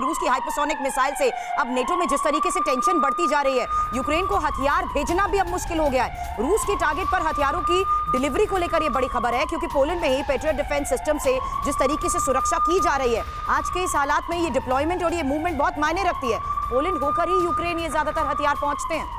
रूस की hypersonic missile से अब नेटो में जिस तरीके से टेंशन बढ़ती जा रही है, यूक्रेन को हथियार भेजना भी अब मुश्किल हो गया है। रूस के टारगेट पर हथियारों की डिलीवरी को लेकर यह बड़ी खबर है, क्योंकि पोलैंड में ही पेट्रियट डिफेंस सिस्टम से जिस तरीके से सुरक्षा की जा रही है, आज के इस हालात में ये डिप्लॉयमेंट और ये मूवमेंट बहुत मायने रखती है। पोलैंड होकर ही यूक्रेन ये ज्यादातर हथियार पहुंचते हैं।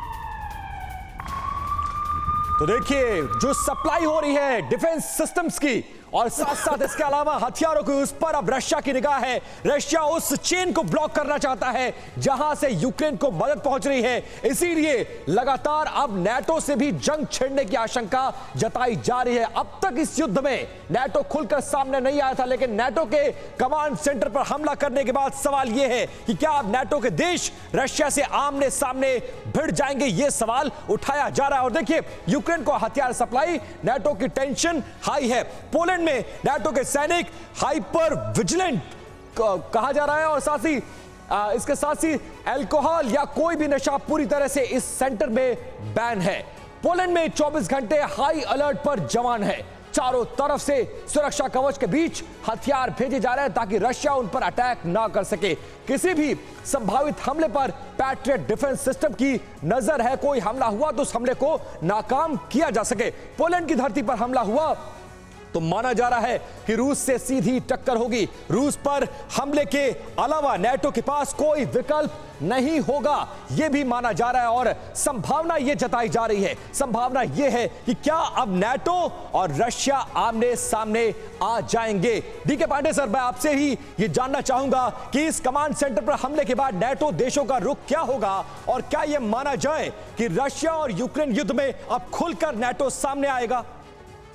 तो देखिए, जो सप्लाई हो रही है डिफेंस सिस्टम्स की और साथ साथ इसके अलावा हथियारों की, उस पर अब रशिया की निगाह है। रशिया उस चेन को ब्लॉक करना चाहता है जहां से यूक्रेन को मदद पहुंच रही है। इसीलिए लगातार अब नाटो से भी जंग छेड़ने की आशंका जताई जा रही है। अब तक इस युद्ध में नाटो खुलकर सामने नहीं आया था, लेकिन नाटो के कमांड सेंटर पर हमला करने के बाद सवाल यह है कि क्या अब नाटो के देश रशिया से आमने सामने भिड़ जाएंगे, यह सवाल उठाया जा रहा है। और देखिए, यूक्रेन को हथियार सप्लाई, नाटो की टेंशन हाई है। पोलैंड में नाटो के सैनिक हाइपर विजिलेंट कहा जा रहा है, और साथ ही इसके साथ ही अल्कोहल या कोई भी नशा पूरी तरह से इस सेंटर में बैन है। पोलैंड में 24 घंटे हाई अलर्ट पर जवान है। चारों तरफ से सुरक्षा कवच के बीच हथियार भेजे जा रहे हैं ताकि रशिया उन पर अटैक ना कर सके। किसी भी संभावित हमले पर पैट्रियट डिफेंस सिस्टम की नजर है। कोई हमला हुआ तो उस हमले को नाकाम किया जा सके। पोलैंड की धरती पर हमला हुआ तो माना जा रहा है कि रूस से सीधी टक्कर होगी। रूस पर हमले के अलावा नाटो के पास कोई विकल्प नहीं होगा, यह भी माना जा रहा है। और संभावना यह जताई जा रही है, संभावना यह है कि क्या अब नाटो और रशिया आमने सामने आ जाएंगे। डीके पांडे सर, मैं आपसे ही यह जानना चाहूंगा कि इस कमांड सेंटर पर हमले के बाद नाटो देशों का रुख क्या होगा, और क्या यह माना जाए कि रशिया और यूक्रेन युद्ध में अब खुलकर नाटो सामने आएगा?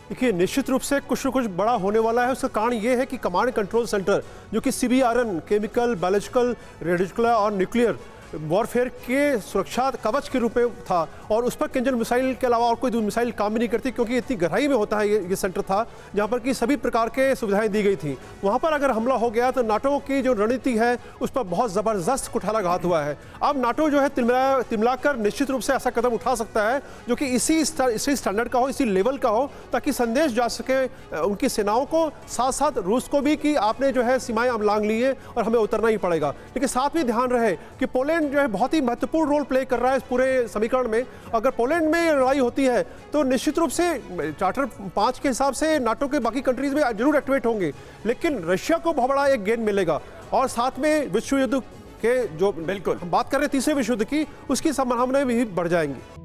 देखिए, निश्चित रूप से कुछ न कुछ बड़ा होने वाला है। उसका कारण यह है कि कमांड कंट्रोल सेंटर, जो कि CBRN केमिकल, बायोलॉजिकल, रेडियोलॉजिकल और न्यूक्लियर वॉरफेयर के सुरक्षा कवच के रूप में था, और उस पर किंजल मिसाइल के अलावा और कोई मिसाइल काम भी नहीं करती, क्योंकि इतनी गहराई में होता है ये सेंटर था जहां पर कि सभी प्रकार के सुविधाएं दी गई थी। वहां पर अगर हमला हो गया तो नाटो की जो रणनीति है उस पर बहुत ज़बरदस्त कुठाराघात हुआ है। अब नाटो जो है तिमलाकर निश्चित रूप से ऐसा कदम उठा सकता है जो कि इसी स्टैंडर्ड का हो, इसी लेवल का हो, ताकि संदेश जा सके उनकी सेनाओं को, साथ साथ रूस को भी, कि आपने जो है सीमाएं अब लांघ ली है और हमें उतरना ही पड़ेगा। लेकिन साथ में ध्यान रहे कि पोलैंड जो है बहुत ही महत्वपूर्ण रोल प्ले कर रहा है इस पूरे समीकरण में। अगर पोलैंड में लड़ाई होती है तो निश्चित रूप से चार्टर 5 के हिसाब से नाटो के बाकी कंट्रीज में जरूर एक्टिवेट होंगे, लेकिन रशिया को बहुत बड़ा एक गेन मिलेगा। और साथ में विश्व युद्ध के जो बिल्कुल बात कर रहे हैं तीसरे विश्व युद्ध की, उसकी संभावनाएं भी बढ़ जाएंगी।